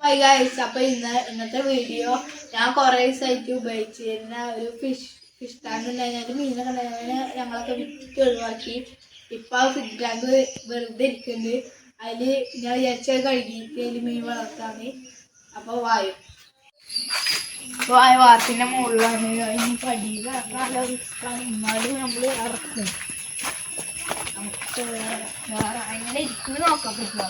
Hi guys, അപ്പോൾ ഇന്നത്തെ video ഞാൻ കുറേ ദിവസമായിട്ട് ഉപയോഗിച്ചിരുന്ന ഒരു ഫിഷ് ടാങ്ക് ഉണ്ടായിരുന്നു. മീനൊക്കെ ഉണ്ടായിരുന്ന ഞങ്ങളൊക്കെ വിറ്റ് ഒഴിവാക്കി. ഇപ്പോൾ ആ ഫിഷ് ടാങ്ക് വെറുതെ ഇരിക്കുന്നുണ്ട്. അതിൽ ഞാൻ വിചാരിച്ചത് കഴുകിയിട്ട് അതിൽ മീൻ വളർത്താന്ന്. അപ്പോൾ വാർത്തിൻ്റെ മുകളിലാണ്. അതിന് പടിയിൽ നല്ല റിസ്ക്കാണ്. എന്നാലും നമ്മൾ ഇറക്കും. നമുക്ക് വേറെ അങ്ങനെ ഇരിക്കുന്നത് നോക്കാൻ പറ്റില്ല.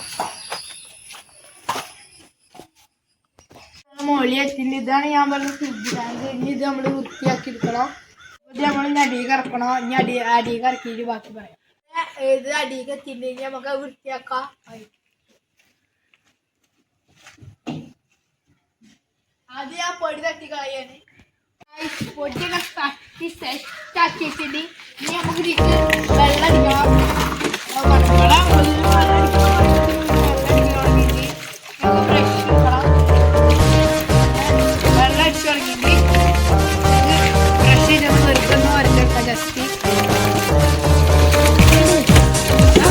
മോളി എത്തില്ല. ഇതാണ് ഞാൻ പറഞ്ഞ ഫിഷ് ടാങ്ക്. ഇനി ഇത് നമ്മൾ വൃത്തിയാക്കി എടുക്കണം. ഇത് നമ്മൾ അടിയിൽ ഇറക്കണം. ഇനി അടിയിൽ ഇറക്കിയിട്ട് ബാക്കി പറയാം. ഇത് അടിയിൽ എത്തിയിട്ടുണ്ടെങ്കിൽ നമുക്ക് വൃത്തിയാക്കാം. അത് ഞാൻ പൊടി തട്ടി കളയാണ്. പൊടിയൊക്കെ തട്ടി സെറ്റാക്കിയിട്ടുണ്ട്. ഇനി നമുക്ക് വെള്ളം അടിക്കണം.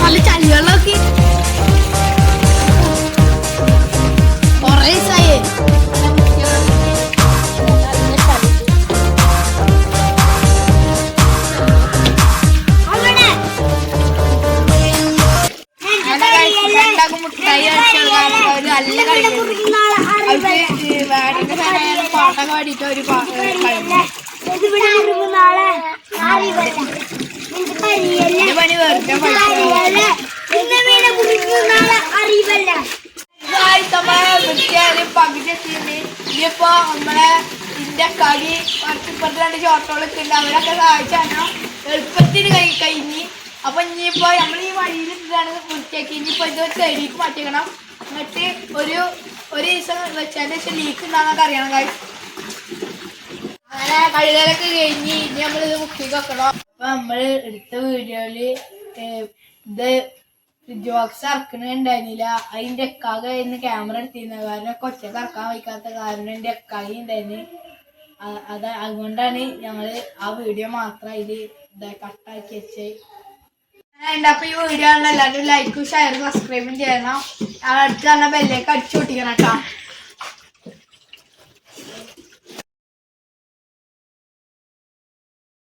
നല്ല ചളിവെള്ളമൊക്കെ കുറേ ദിവസമായി. മുട്ടായി നല്ല കളിയാണ്. പാട്ടൊക്കെ പാടിയിട്ട് ഒരു പണി വെറുതെ പകുതി എത്തിയിട്ടുണ്ട്. ഇനിയിപ്പോ നമ്മളെ ഇതിന്റെ കളി കുറച്ചിപ്പുറത്ത് രണ്ട് ഷോട്ടുകളൊക്കെ ഉണ്ട്. അവരൊക്കെ സഹായിച്ചാണ് എളുപ്പത്തിൽ കഴിഞ്ഞ്. അപ്പൊ ഇനിയിപ്പോ നമ്മൾ ഈ വഴിയിൽ ഇട്ടാണ് വൃത്തിയാക്കി. ഇനിയിപ്പോ ഇത് ചെടിക്ക് മാറ്റിക്കണം. എന്നിട്ട് ഒരു ദിവസം വെച്ചതിന് ശേഷം ലീക്ക് ഉണ്ടാകുന്നൊക്കെ അറിയണം. അങ്ങനെ കഴുകലൊക്കെ കഴിഞ്ഞ് ഇനി നമ്മളിത് മുക്കി വെക്കണം. അപ്പൊ നമ്മൾ എടുത്ത വീഡിയോയില് ഇത് ഫ്രിഡ്ജ് ബോക്സ് ഇറക്കണുണ്ടായിരുന്നില്ല. അതിൻ്റെ എക്കാക ഇന്ന് ക്യാമറ എടുത്തിരുന്നത്. കാരണം കൊച്ചൊക്കെ ഇറക്കാൻ വയ്ക്കാത്ത കാരണം എൻ്റെ എക്കായി ഉണ്ടായിരുന്നു. അതുകൊണ്ടാണ് ഞങ്ങൾ ആ വീഡിയോ മാത്രം അതിൽ കട്ടാക്കി വെച്ചത്. അപ്പൊ ഈ വീഡിയോ എല്ലാവരും ലൈക്കും ഷെയറും സബ്സ്ക്രൈബും ചെയ്യണം. അടുത്ത് തന്നെ ബെല്ലേക്ക് അടിച്ചു പൊട്ടിക്കണം കേട്ടോ.